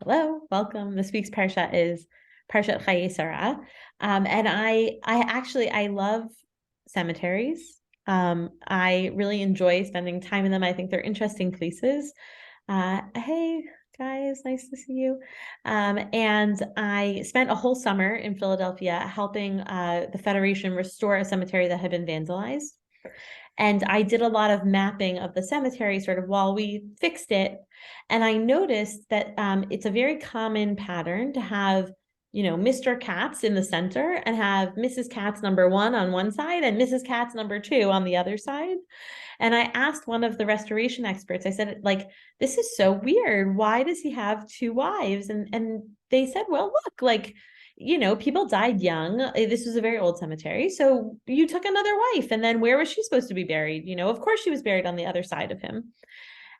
Hello, welcome. This week's parsha is Parshat Chayei, and I love cemeteries. I really enjoy spending time in them. I think they're interesting places. Hey guys, nice to see you. And I spent a whole summer in Philadelphia helping the Federation restore a cemetery that had been vandalized. And I did a lot of mapping of the cemetery sort of while we fixed it. And I noticed that it's a very common pattern to have, Mr. Katz in the center and have Mrs. Katz number one on one side and Mrs. Katz number two on the other side. And I asked one of the restoration experts, I said, like, this is so weird. Why does he have two wives? And they said, well, look, like, people died young. This was a very old cemetery. So you took another wife. And then where was she supposed to be buried? Of course she was buried on the other side of him.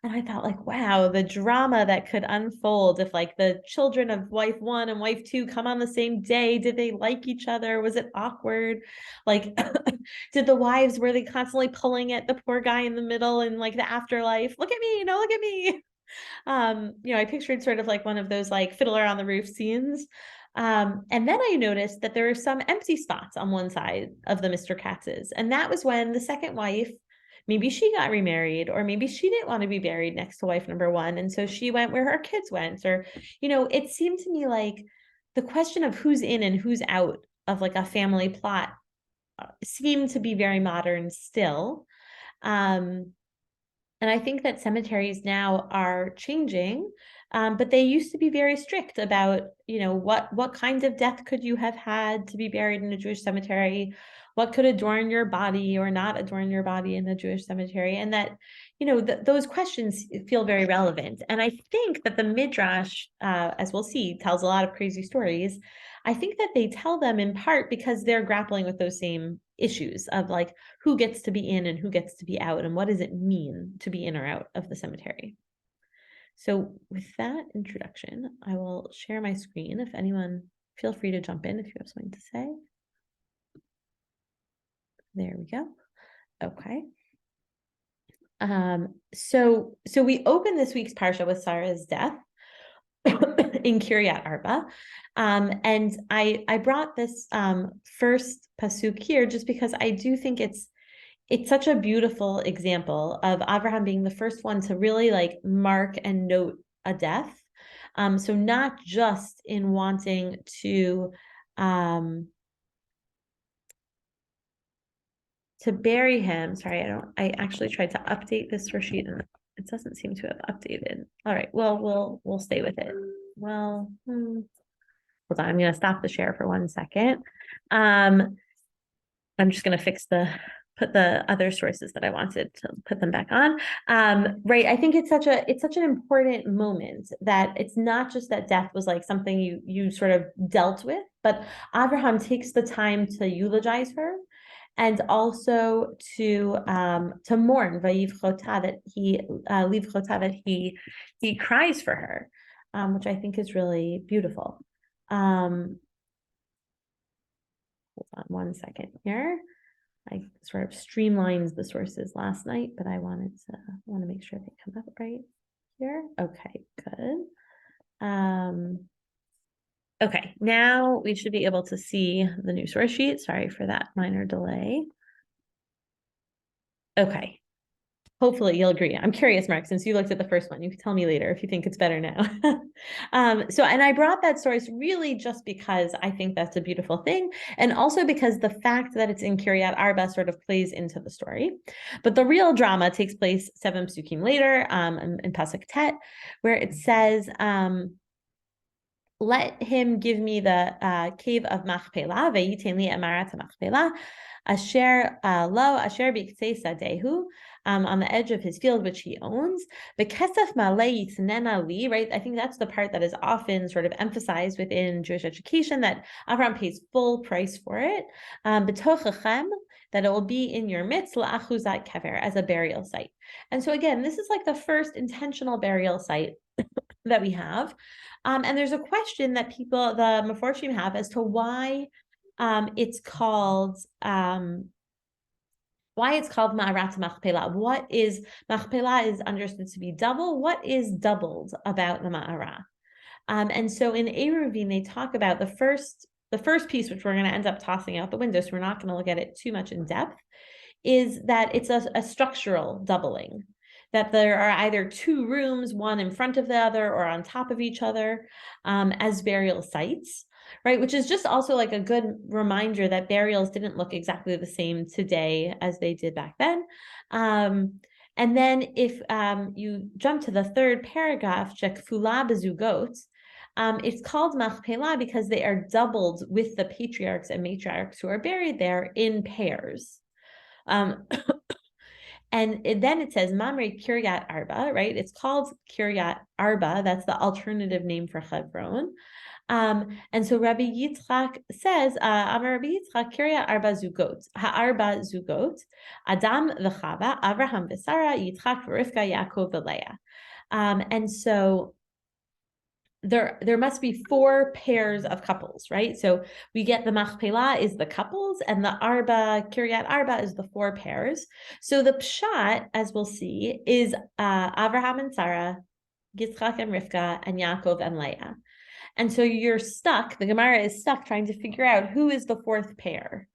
And I thought, like, wow, the drama that could unfold if, like, the children of wife one and wife two come on the same day. Did they like each other? Was it awkward? Like, did the wives, were they constantly pulling at the poor guy in the middle in, like, the afterlife? Look at me, no, look at me. I pictured sort of like one of those, like, Fiddler on the Roof scenes. And then I noticed that there were some empty spots on one side of the Mr. Katz's. And that was when the second wife, maybe she got remarried, or maybe she didn't want to be buried next to wife number one. And so she went where her kids went. Or, it seemed to me like the question of who's in and who's out of, like, a family plot seemed to be very modern still. Um, and I think that cemeteries now are changing, but they used to be very strict about, what kind of death could you have had to be buried in a Jewish cemetery, what could adorn your body or not adorn your body in a Jewish cemetery, and that, those questions feel very relevant. And I think that the Midrash, as we'll see, tells a lot of crazy stories. I think that they tell them in part because they're grappling with those same issues of, like, who gets to be in and who gets to be out, and what does it mean to be in or out of the cemetery. So with that introduction, I will share my screen. If anyone, feel free to jump in if you have something to say. There we go. Okay. So we open this week's parsha with Sarah's death in Kiryat Arba. And I brought this first pasuk here just because I do think it's such a beautiful example of Abraham being the first one to really, like, mark and note a death. So not just in wanting to bury him. Sorry, I actually tried to update this sheet and it doesn't seem to have updated. All right, well, we'll stay with it. Well, hold on, I'm gonna stop the share for 1 second. I'm just gonna put the other sources that I wanted to put them back on. Right. I think it's such an important moment that it's not just that death was, like, something you sort of dealt with, but Abraham takes the time to eulogize her and also to mourn that he cries for her, which I think is really beautiful. Hold on 1 second here. I sort of streamlined the sources last night, but I want to make sure they come up right here. Okay, good. Okay, now we should be able to see the new source sheet. Sorry for that minor delay. Okay. Hopefully you'll agree. I'm curious, Mark, since you looked at the first one, you can tell me later if you think it's better now. And I brought that source really just because I think that's a beautiful thing. And also because the fact that it's in Kiryat Arba sort of plays into the story. But the real drama takes place 7 psukim later, in Pasuk Tet, where it says, let him give me the cave of Machpelah, ve'yitin li emarat Machpelah, asher lo asher b'ktzei sadehu, on the edge of his field, which he owns. The kesef malei yitnena li, right? I think that's the part that is often sort of emphasized within Jewish education, that Abraham pays full price for it. B'tochachem, that it will be in your midst, la'achuzat kever, as a burial site. And so again, this is like the first intentional burial site that we have. And there's a question that the Meforshim have as to why it's called Ma'arat Machpelah. What is Machpelah is understood to be double. What is doubled about the Ma'arat? And so in Eruvin, they talk about the first piece, which we're going to end up tossing out the window, so we're not going to look at it too much in depth, is that it's a structural doubling, that there are either two rooms, one in front of the other or on top of each other, as burial sites, right? Which is just also like a good reminder that burials didn't look exactly the same today as they did back then. And then if you jump to the third paragraph, Shekfula bezugot, it's called Machpelah because they are doubled with the patriarchs and matriarchs who are buried there in pairs. And then it says Mamre Kiryat Arba, right? It's called Kiryat Arba. That's the alternative name for Hebron. And so Rabbi Yitzchak says, Amar Rabbi Yitzchak, Kiryat Arba Zugot, Ha'arba Zugot, Adam v'Chava, Avraham v'Sara, Yitzchak v'Rivka, Yaakov v'Leah. And so there must be four pairs of couples, right? So we get the Machpelah is the couples, and the Arba, Kiryat Arba is the four pairs. So the Pshat, as we'll see, is Avraham and Sarah, Yitzchak and Rivka, and Yaakov and Leah. And so you're stuck, the Gemara is stuck trying to figure out who is the fourth pair.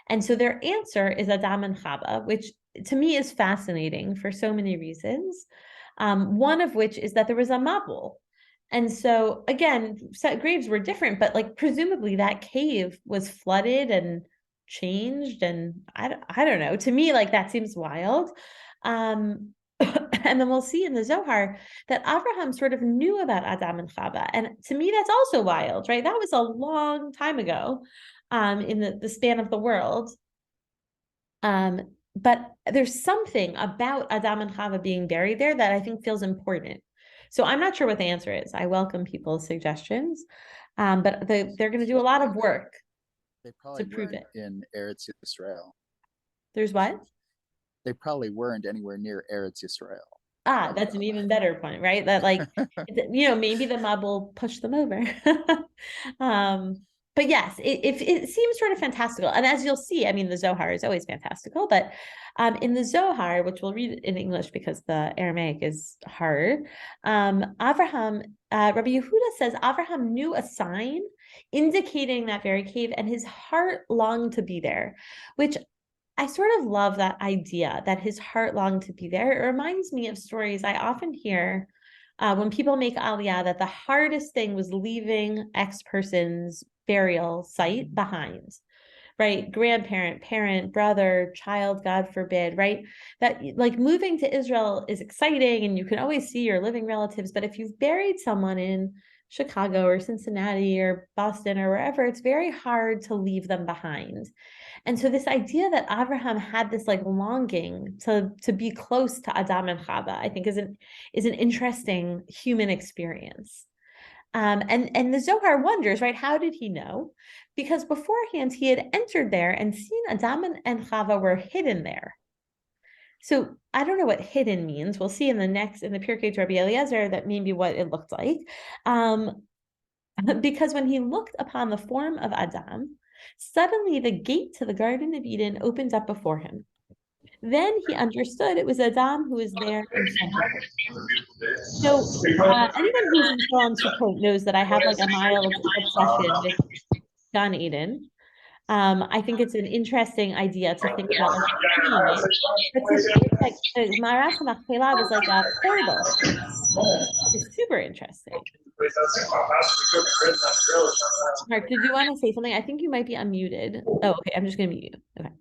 And so their answer is Adam and Chava, which to me is fascinating for so many reasons. One of which is that there was a Mabul. And so again, graves were different, but like presumably that cave was flooded and changed. And I don't know, to me, like that seems wild. And then we'll see in the Zohar that Abraham sort of knew about Adam and Chava. And to me, that's also wild, right? That was a long time ago in the span of the world. But there's something about Adam and Chava being buried there that I think feels important. So I'm not sure what the answer is. I welcome people's suggestions, but they're going to do a lot of work to prove it. In Eretz Yisrael. There's what? They probably weren't anywhere near Eretz Yisrael. That's an even better point, right? That like, maybe the Mabul pushed them over. But yes, it seems sort of fantastical. And as you'll see, I mean, the Zohar is always fantastical, but in the Zohar, which we'll read in English because the Aramaic is hard, Avraham, Rabbi Yehuda says Avraham knew a sign indicating that very cave and his heart longed to be there, which I sort of love that idea that his heart longed to be there. It reminds me of stories I often hear when people make Aliyah, that the hardest thing was leaving X person's burial site behind, right? Grandparent, parent, brother, child, God forbid, right? That like moving to Israel is exciting and you can always see your living relatives. But if you've buried someone in Chicago or Cincinnati or Boston or wherever, it's very hard to leave them behind. And so this idea that Abraham had this like longing to be close to Adam and Chava, I think is an interesting human experience. And the Zohar wonders, right? How did he know? Because beforehand he had entered there and seen Adam and Chava were hidden there. So I don't know what hidden means. We'll see in the Pirkei to Rabbi Eliezer that maybe what it looked like. Because when he looked upon the form of Adam, suddenly the gate to the Garden of Eden opened up before him. Then he understood it was Adam who was there in front of him. So anyone who's in on Sukkot knows that I have like a mild obsession with Gan Eden. I think it's an interesting idea to think about like seeing it, but to think that the Ma'arat HaMachpelah was like a portal is super interesting. Mark, did you want to say something? I think you might be unmuted. Oh, okay. I'm just going to mute you. Okay.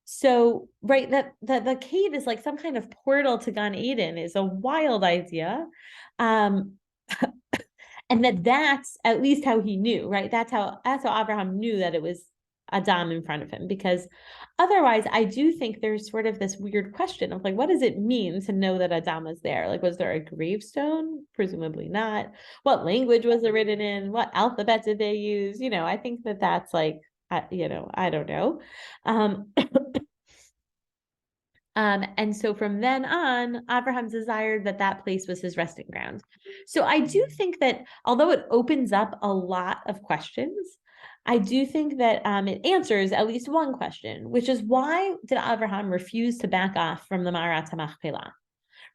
So right, that the cave is like some kind of portal to Gan Eden is a wild idea. And that's at least how he knew, right? That's how Abraham knew that it was Adam in front of him, because otherwise I do think there's sort of this weird question of like, what does it mean to know that Adam is there? Like, was there a gravestone? Presumably not. What language was it written in? What alphabet did they use? I think that's like, I don't know. And so from then on, Abraham desired that place was his resting ground. So I do think that although it opens up a lot of questions, I do think that it answers at least one question, which is why did Abraham refuse to back off from the Ma'arat HaMachpelah?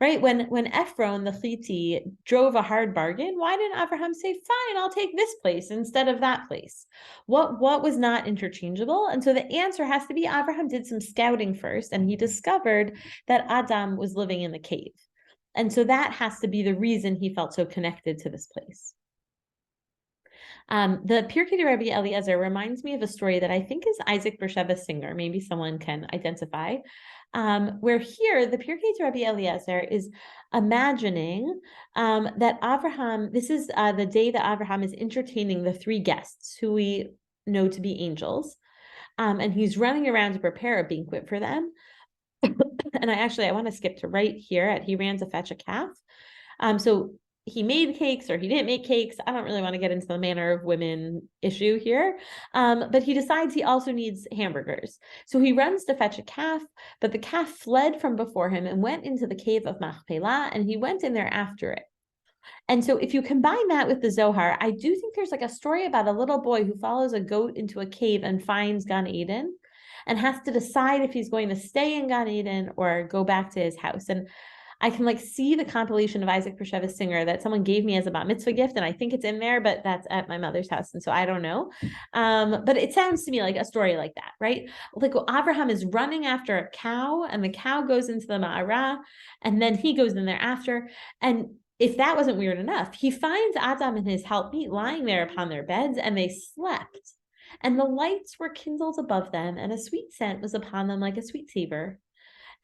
right? When Ephron, the Chiti, drove a hard bargain, why didn't Abraham say, fine, I'll take this place instead of that place? What was not interchangeable? And so the answer has to be Abraham did some scouting first, and he discovered that Adam was living in the cave. And so that has to be the reason he felt so connected to this place. The Pirkei Rabbi Eliezer reminds me of a story that I think is Isaac Bersheba's Singer. Maybe someone can identify. Where here, the Pirkei Rabbi Eliezer is imagining that Abraham, this is the day that Abraham is entertaining the three guests who we know to be angels. And he's running around to prepare a banquet for them. And I want to skip to right here at he ran to fetch a calf. So he made cakes or he didn't make cakes. I don't really want to get into the manner of women issue here. But he decides he also needs hamburgers. So he runs to fetch a calf, but the calf fled from before him and went into the cave of Machpelah, and he went in there after it. And so if you combine that with the Zohar, I do think there's like a story about a little boy who follows a goat into a cave and finds Gan Eden and has to decide if he's going to stay in Gan Eden or go back to his house. And I can like see the compilation of Isaac Bersheba's Singer that someone gave me as a bat mitzvah gift, and I think it's in there, but that's at my mother's house, and so I don't know. But it sounds to me like a story like that, right? Like Abraham is running after a cow, and the cow goes into the ma'ara, and then he goes in there after. And if that wasn't weird enough, he finds Adam and his helpmeet lying there upon their beds, and they slept. And the lights were kindled above them, and a sweet scent was upon them like a sweet savor.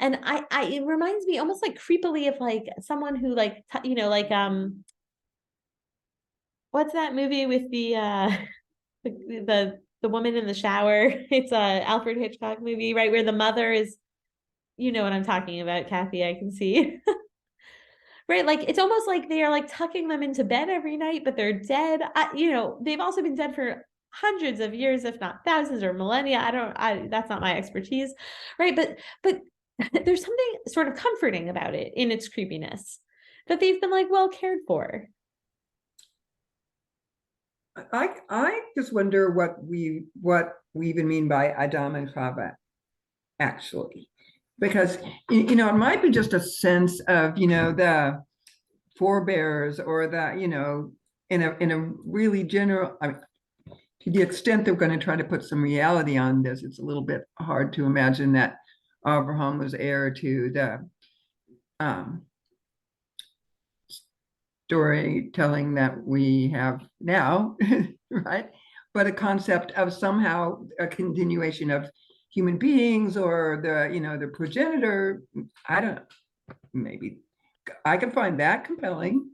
And it reminds me almost like creepily of like someone who like what's that movie with the the woman in the shower? It's a Alfred Hitchcock movie, right, where the mother is, you know what I'm talking about, Kathy, I can see. Right, like it's almost like they are like tucking them into bed every night, but they're dead. They've also been dead for hundreds of years, if not thousands or millennia. That's not my expertise, right? But there's something sort of comforting about it in its creepiness, that they've been like well cared for. I just wonder what we even mean by Adam and Chava, actually, because it might be just a sense of the forebears, or that in a really general. I mean, to the extent that we're going to try to put some reality on this, it's a little bit hard to imagine that Abraham was heir to the storytelling that we have now, right? But a concept of somehow a continuation of human beings, or the progenitor. I don't know. Maybe I can find that compelling.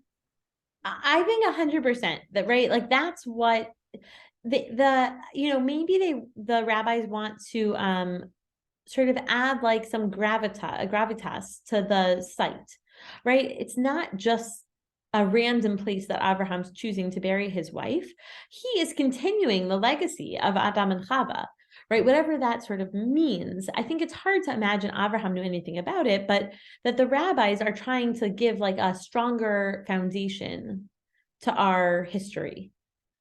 I think 100% that, right? Like that's what maybe the rabbis want to sort of add like some gravitas to the site, right? It's not just a random place that Abraham's choosing to bury his wife. He is continuing the legacy of Adam and Chava, right? Whatever that sort of means. I think it's hard to imagine Abraham knew anything about it, but that the rabbis are trying to give like a stronger foundation to our history,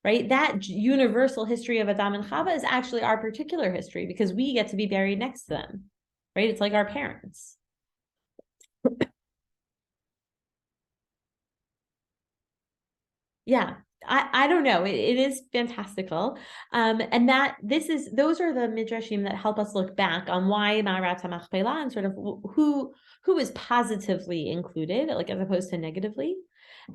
right? That universal history of Adam and Chava is actually our particular history because we get to be buried next to them, right? It's like our parents. Yeah, I don't know. It is fantastical. And those are the midrashim that help us look back on why Ma'arat Machpelah and sort of who is positively included, like as opposed to negatively.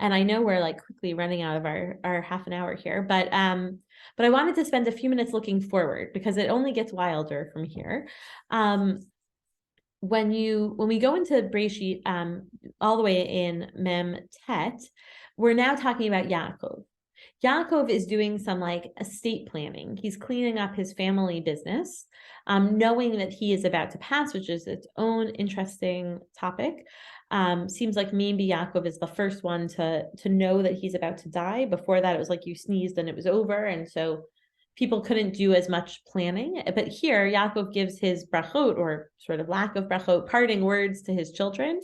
And I know we're like quickly running out of our half an hour here, but I wanted to spend a few minutes looking forward because it only gets wilder from here. When we go into Breshit, all the way in Mem Tet, we're now talking about Yaakov. Yaakov is doing some like estate planning. He's cleaning up his family business, knowing that he is about to pass, which is its own interesting topic. Seems like maybe Yaakov is the first one to know that he's about to die. Before that, it was like you sneezed and it was over. And so people couldn't do as much planning. But here, Yaakov gives his brachot, or sort of lack of brachot, parting words to his children.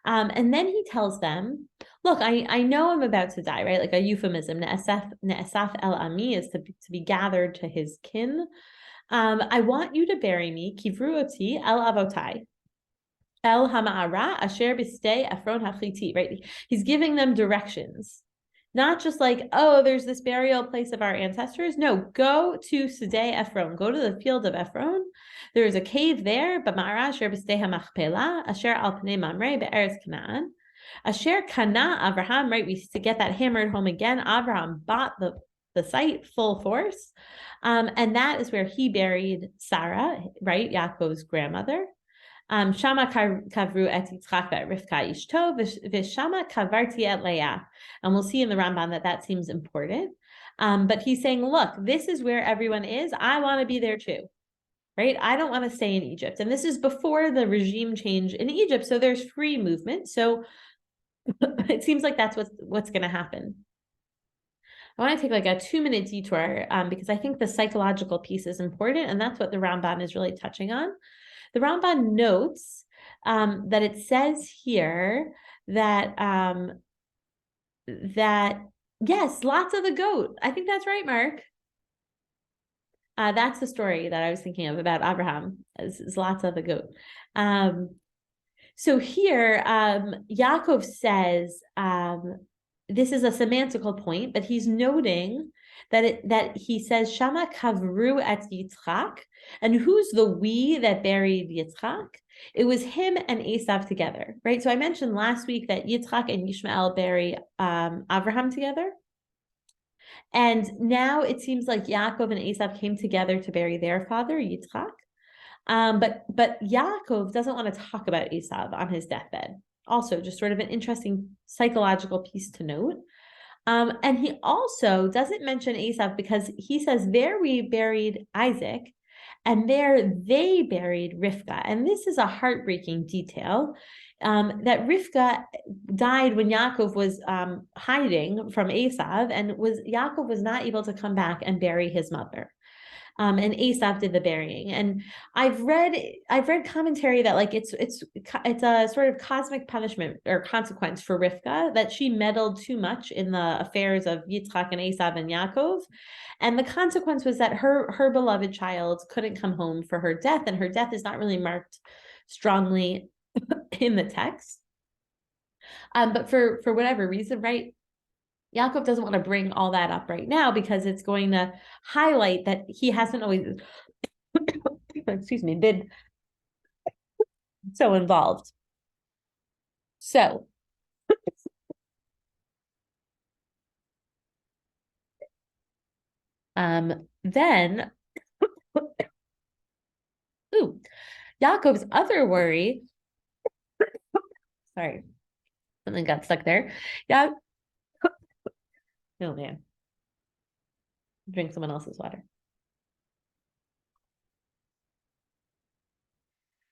And then he tells them, look, I know I'm about to die, right? Like a euphemism. Ne'esaf el ami is to be gathered to his kin. I want you to bury me, kivruoti el avotai. El Hama'ara Asher Bistei Ephron Hachiti, right? He's giving them directions. Not just like, oh, there's this burial place of our ancestors. No, go to Sdei Ephron. Go to the field of Ephron. There is a cave there, B'ma'ara Asher Bistei HaMachpelah, Asher Al Pnei Mamre Be'eretz Canaan. Asher Kana Avraham, right? We used to get that hammered home again. Avraham bought the site full force. And that is where he buried Sarah, right? Yaakov's grandmother. Shama kavru et Yitzchak ve'et Rivka ishto, v'shama kavarti et Leah. And we'll see in the Ramban that seems important. But he's saying, look, this is where everyone is. I want to be there too, right? I don't want to stay in Egypt. And this is before the regime change in Egypt. So there's free movement. So it seems like that's what's going to happen. I want to take like a 2-minute detour because I think the psychological piece is important. And that's what the Ramban is really touching on. The Ramban notes that it says here that yes, lots of the goat. I think that's right, Mark. That's the story that I was thinking of about Abraham. Is lots of the goat. So here, Yaakov says this is a semantical point, but he's noting that he says Shama kavru at Yitzchak, and who's the we that buried Yitzchak? It was him and Esav together, right? So I mentioned last week that Yitzchak and Yishmael bury Abraham together. And now it seems like Yaakov and Esav came together to bury their father, Yitzchak. But Yaakov doesn't want to talk about Esav on his deathbed. Also, just sort of an interesting psychological piece to note. And he also doesn't mention Esav because he says, there we buried Isaac, and there they buried Rivka. And this is a heartbreaking detail, that Rivka died when Yaakov was hiding from Esav, and Yaakov was not able to come back and bury his mother. And Esav did the burying. And I've read commentary that like it's a sort of cosmic punishment or consequence for Rivka, that she meddled too much in the affairs of Yitzchak and Esav and Yaakov. And the consequence was that her beloved child couldn't come home for her death, and her death is not really marked strongly in the text. But for whatever reason, right, Yaakov doesn't want to bring all that up right now because it's going to highlight that he hasn't always, excuse me, been so involved. So, then, Yaakov's other worry, sorry, something got stuck there. Yeah. Oh man. Drink someone else's water.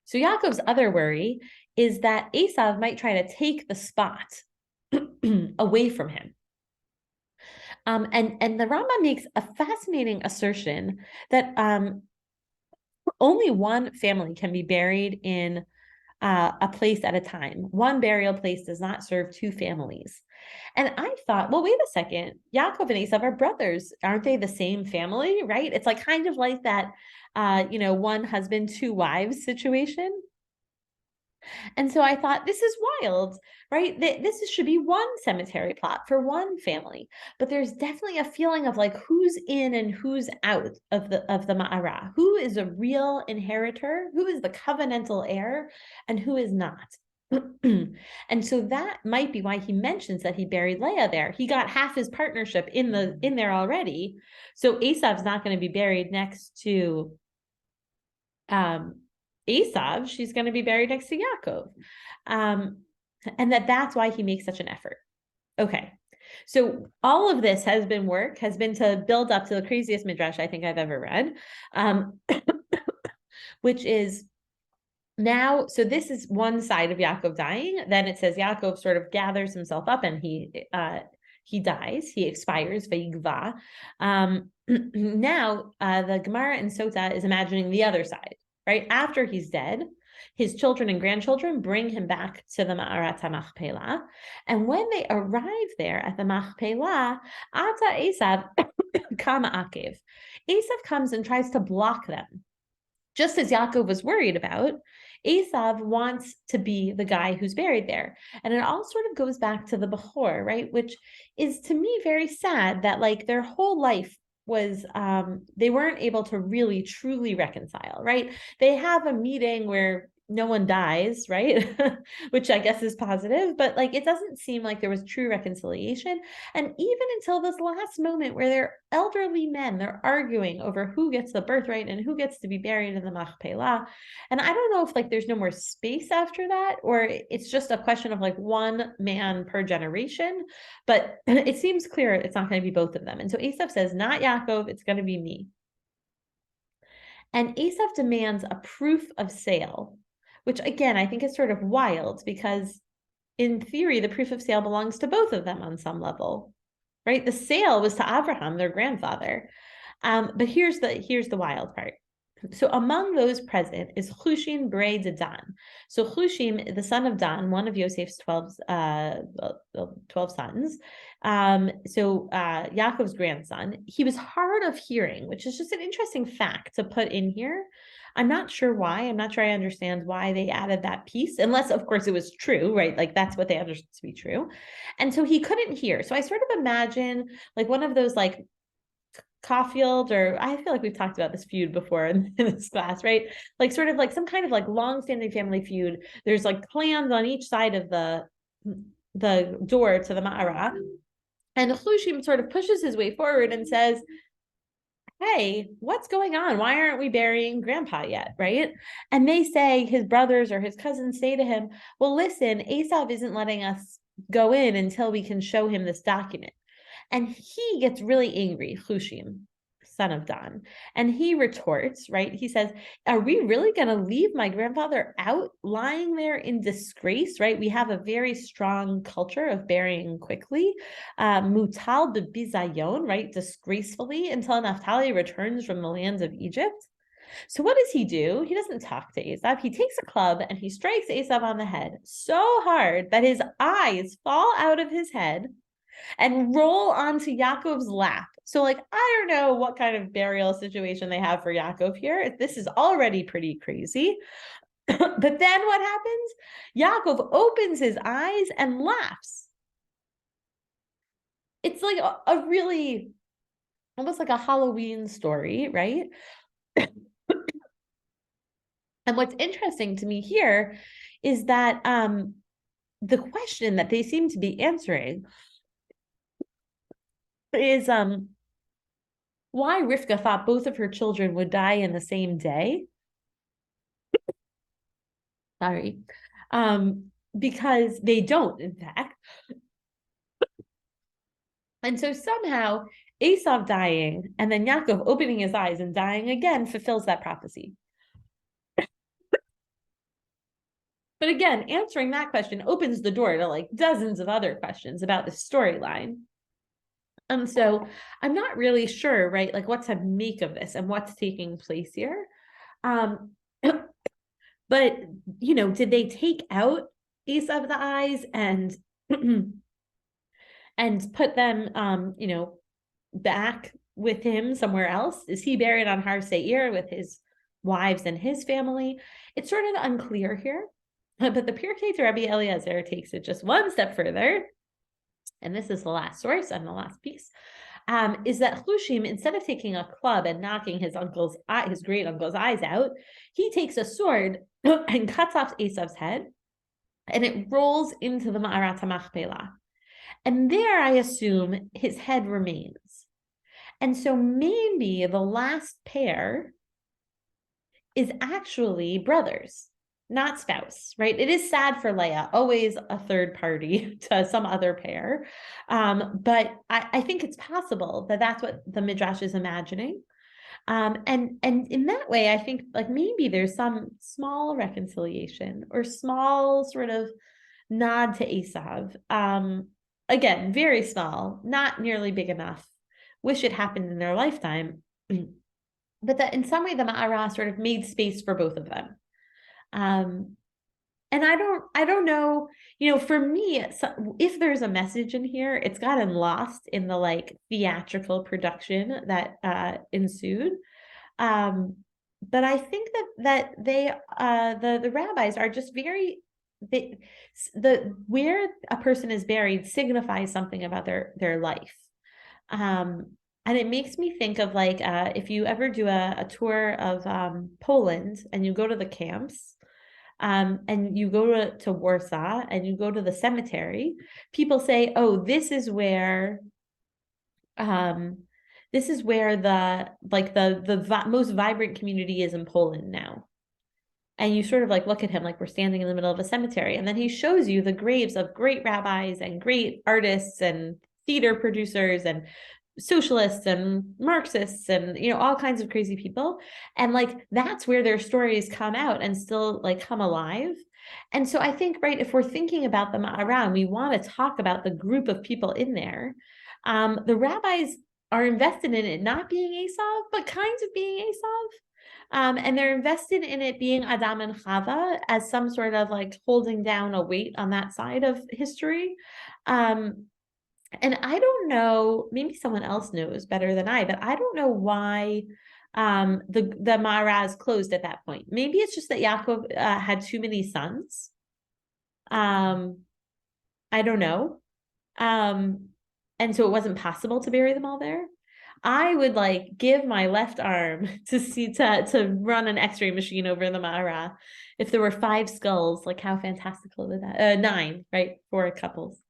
So Yaakov's other worry is that Esav might try to take the spot away from him. And the Rambam makes a fascinating assertion that only one family can be buried in a place at a time. One burial place does not serve two families. And I thought, well, wait a second. Yaakov and Esav are brothers. Aren't they the same family, right? It's like kind of like that, one husband, two wives situation. And so I thought, this is wild, right? This should be one cemetery plot for one family. But there's definitely a feeling of like who's in and who's out of the Ma'ara. Who is a real inheritor? Who is the covenantal heir? And who is not? And so that might be why he mentions that he buried Leah there. He got half his partnership in there already. So Esav's not going to be buried next to Esav. She's going to be buried next to Yaakov. And that's why he makes such an effort. Okay. So all of this has been to build up to the craziest midrash I think I've ever read, which is now, so this is one side of Yaakov dying. Then it says Yaakov sort of gathers himself up and he dies, he expires, vayigva. Now the Gemara in Sota is imagining the other side, right? After he's dead, his children and grandchildren bring him back to the Ma'arat HaMachpelah. And when they arrive there at the Machpelah, Ata Esav Kama Akev. Esav comes and tries to block them. Just as Yaakov was worried about, Esav wants to be the guy who's buried there. And it all sort of goes back to the Bechor, right? Which is to me very sad that like their whole life was they weren't able to really truly reconcile, right? They have a meeting where no one dies, right? Which I guess is positive, but like it doesn't seem like there was true reconciliation. And even until this last moment where they're elderly men, they're arguing over who gets the birthright and who gets to be buried in the Machpelah. And I don't know if like there's no more space after that, or it's just a question of like one man per generation, but it seems clear it's not going to be both of them. And so Esav says, not Yaakov, it's going to be me. And Esav demands a proof of sale, which again, I think is sort of wild because in theory, the proof of sale belongs to both of them on some level, right? The sale was to Abraham, their grandfather. But here's the wild part. So among those present is Hushim Brei de Dan. So Hushim, the son of Dan, one of Yosef's 12 sons, Yaakov's grandson, he was hard of hearing, which is just an interesting fact to put in here. I'm not sure why. I'm not sure I understand why they added that piece, unless, of course, it was true, right? Like that's what they understood to be true. And so he couldn't hear. So I sort of imagine like one of those like Caulfield, or I feel like we've talked about this feud before in this class, right? Like sort of like some kind of like long-standing family feud. There's like clans on each side of the door to the Ma'ara. And Hushim sort of pushes his way forward and says, hey, what's going on? Why aren't we burying grandpa yet, right? And they say, his brothers or his cousins say to him, well, listen, Esav isn't letting us go in until we can show him this document. And he gets really angry, Hushim, son of Dan. And he retorts, right? He says, are we really going to leave my grandfather out lying there in disgrace, right? We have a very strong culture of burying quickly. Mutal bebizayon, right? Disgracefully until Naphtali returns from the lands of Egypt. So what does he do? He doesn't talk to Esav. He takes a club and he strikes Esav on the head so hard that his eyes fall out of his head and roll onto Yaakov's lap. So, like, I don't know what kind of burial situation they have for Yaakov here. This is already pretty crazy. But then what happens? Yaakov opens his eyes and laughs. It's like a really, almost like a Halloween story, right? And what's interesting to me here is that the question that they seem to be answering is why Rivka thought both of her children would die in the same day. Sorry. Because they don't, in fact. And so somehow Esav dying and then Yaakov opening his eyes and dying again fulfills that prophecy. But again, answering that question opens the door to like dozens of other questions about the storyline. And so I'm not really sure, right, like what to make of this and what's taking place here. But, you know, did they take out Esav the eyes and and put them, you know, back with him somewhere else? Is he buried on Har Seir with his wives and his family? It's sort of unclear here. But the Pirkei to Rabbi Eliezer takes it just one step further. And this is the last source and the last piece, is that Hushim, instead of taking a club and knocking his great uncle's eyes out, he takes a sword and cuts off Esav's head, and it rolls into the Ma'arat HaMachpelah. And there, I assume, his head remains. And so maybe the last pair is actually brothers, not spouse, right? It is sad for Leah, always a third party to some other pair. But I think it's possible that that's what the Midrash is imagining. And in that way, I think like maybe there's some small reconciliation or small sort of nod to Esav. Again, very small, not nearly big enough. Wish it happened in their lifetime. But that in some way, the Ma'ara sort of made space for both of them. And I don't know, you know, for me, if there's a message in here, it's gotten lost in the like theatrical production that ensued. but I think that they the rabbis are just very they, the where a person is buried signifies something about their life. And it makes me think of like if you ever do a tour of Poland and you go to the camps, and you go to Warsaw and you go to the cemetery, people say, "Oh, um, this is where the like the most vibrant community is in Poland now." And you sort of like look at him like we're standing in the middle of a cemetery, and then he shows you the graves of great rabbis and great artists and theater producers and socialists and Marxists and all kinds of crazy people. And like that's where their stories come out and still like come alive. And so I think, right, if we're thinking about the Ma'ara, we want to talk about the group of people in there. The rabbis are invested in it not being Esav, but kinds of being Esav. And they're invested in it being Adam and Chava as some sort of like holding down a weight on that side of history. Um, and I don't know, maybe someone else knows better than I, but I don't know why the Mara is closed at that point. Maybe it's just that Yaakov had too many sons. Um, I don't know. And so it wasn't possible to bury them all there. I would like give my left arm to run an X-ray machine over the Mara. If there were 5 skulls, like how fantastical would that? 9, right? 4 couples.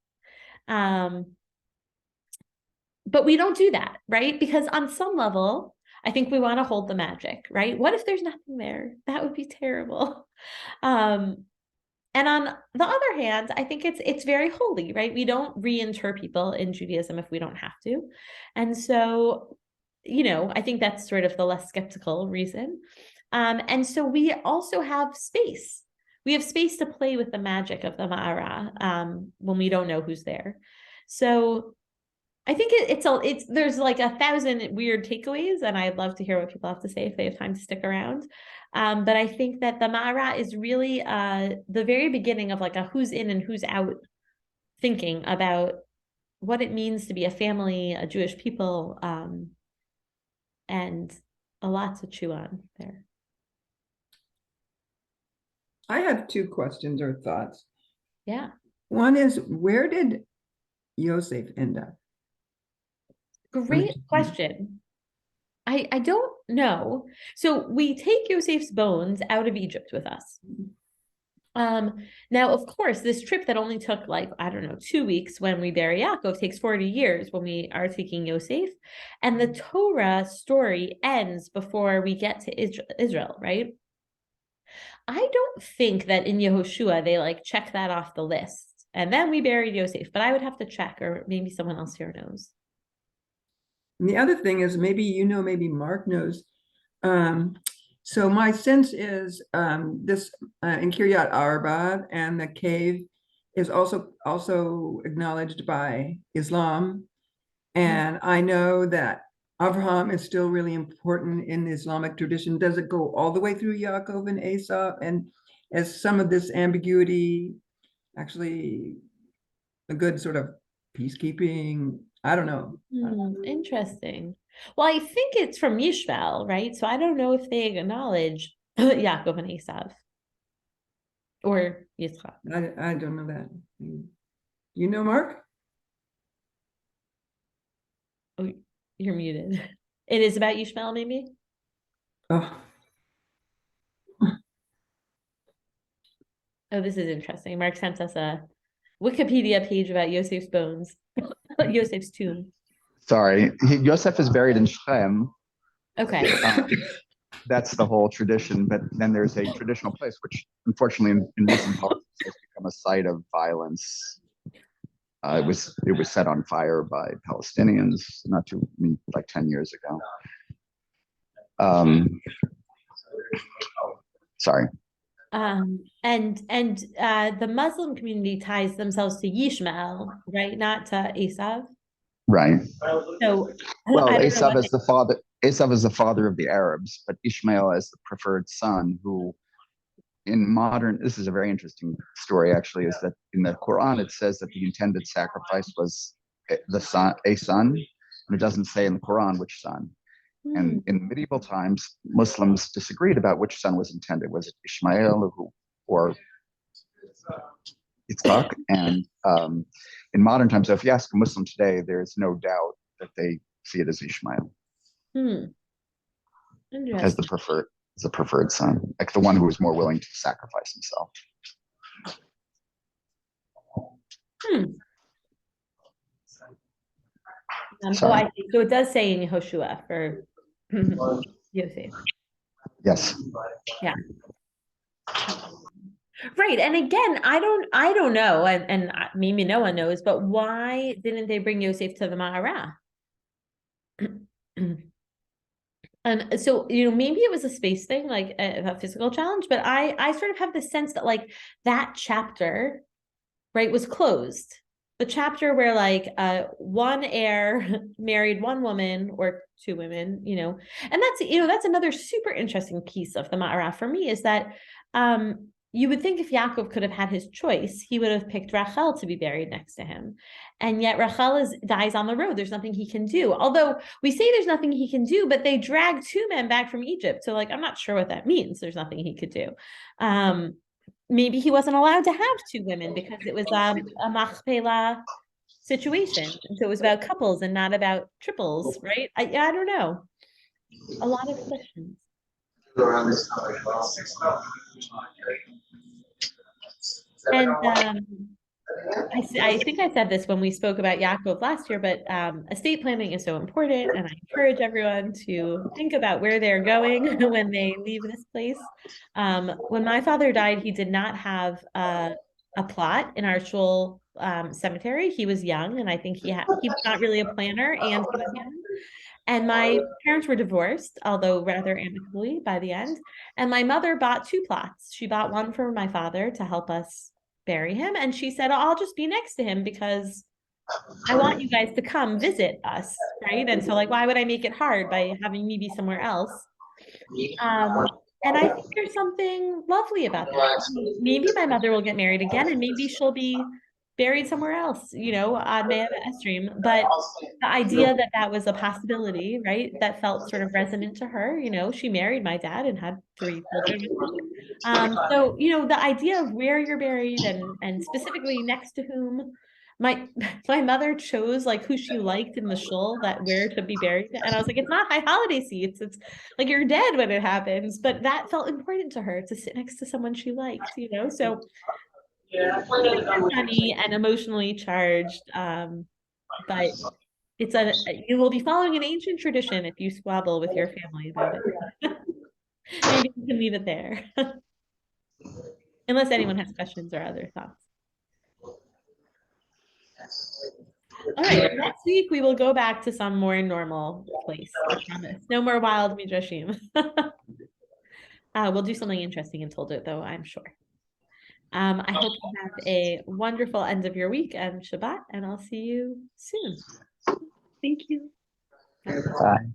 But we don't do that, right? Because on some level, I think we want to hold the magic, right? What if there's nothing there? That would be terrible. Um, and on the other hand, I think it's very holy, right? We don't reinter people in Judaism if we don't have to. And so, I think that's sort of the less skeptical reason. And so we also have space. We have space to play with the magic of the Ma'ara when we don't know who's there. So I think it's there's like 1,000 weird takeaways, and I'd love to hear what people have to say if they have time to stick around. But I think that the Ma'ara is really the very beginning of like a who's in and who's out thinking about what it means to be a family, a Jewish people, and a lot to chew on there. I have 2 questions or thoughts. Yeah. One is, where did Yosef end up? Great question. I don't know. So we take Yosef's bones out of Egypt with us. Now, of course, this trip that only took like, I don't know, 2 weeks when we bury Yaakov takes 40 years when we are taking Yosef. And the Torah story ends before we get to Israel, right? I don't think that in Yehoshua they like check that off the list. And then we buried Yosef, but I would have to check, or maybe someone else here knows. And the other thing is, maybe maybe Mark knows. So my sense is this in Kiryat Arba, and the cave is also acknowledged by Islam. And I know that Abraham is still really important in the Islamic tradition. Does it go all the way through Yaakov and Esau? And is some of this ambiguity actually a good sort of peacekeeping? I don't know. Interesting. Well, I think it's from Yishmael, right? So I don't know if they acknowledge Yaakov and Esav or Yitzchak. I don't know that. You know, Mark? Oh, you're muted. It is about Yishmael, maybe? Oh, Oh, this is interesting. Mark sent us a Wikipedia page about Yosef's bones, Yosef's tomb. Sorry, Yosef is buried in Shechem. Okay. That's the whole tradition. But then there's a traditional place, which unfortunately in recent politics has become a site of violence. It was set on fire by Palestinians like 10 years ago. Sorry. And the Muslim community ties themselves to Yishmael, right? Not to Esav. Right. So well, Esav is the father. Esav is the father of the Arabs, but Ishmael is the preferred son. Who, this is a very interesting story. Actually, is that in the Quran it says that the intended sacrifice was a son, and it doesn't say in the Quran which son. And in medieval times, Muslims disagreed about which son was intended. Was it Ishmael or Yitzhak? And in modern times, so if you ask a Muslim today, there is no doubt that they see it as Ishmael as Interesting. the preferred son, like the one who was more willing to sacrifice himself. I see. So it does say in Yehoshua for Yosef. Yes. Yeah. Right. And again, I don't know, and maybe no one knows, but why didn't they bring Yosef to the Ma'ara? So, maybe it was a space thing, like a physical challenge, but I sort of have the sense that like that chapter, right, was closed. The chapter where like one heir married one woman or two women, and that's another super interesting piece of the Ma'ara for me is that you would think if Yaakov could have had his choice, he would have picked Rachel to be buried next to him. And yet Rachel dies on the road. There's nothing he can do. Although we say there's nothing he can do, but they dragged two men back from Egypt. So like, I'm not sure what that means. There's nothing he could do. Maybe he wasn't allowed to have two women because it was a machpelah situation. And so it was about couples and not about triples, right? I don't know. A lot of questions. And I think I said this when we spoke about Yaakov last year, but estate planning is so important, and I encourage everyone to think about where they're going when they leave this place. When my father died, he did not have a plot in our shul cemetery. He was young, and I think he was not really a planner, and he was young. And my parents were divorced, although rather amicably by the end. And my mother bought two plots. She bought one for my father to help us bury him. And she said, I'll just be next to him because I want you guys to come visit us, right? And so like, why would I make it hard by having me be somewhere else? And I think there's something lovely about that. Maybe my mother will get married again and maybe she'll be buried somewhere else, on Maya Stream. But the idea that that was a possibility, right? That felt sort of resonant to her. She married my dad and had 3 children with him. So, the idea of where you're buried and specifically next to whom, my mother chose like who she liked in the shul that where to be buried. And I was like, it's not high holiday seats. It's like you're dead when it happens. But that felt important to her to sit next to someone she liked, So funny and emotionally charged. But you will be following an ancient tradition if you squabble with your family about it. Maybe you can leave it there. Unless anyone has questions or other thoughts. All right, next week we will go back to some more normal place. I promise. No more wild midrashim. We'll do something interesting in Toldot, though, I'm sure. I hope you have a wonderful end of your week and Shabbat, and I'll see you soon. Thank you. Bye.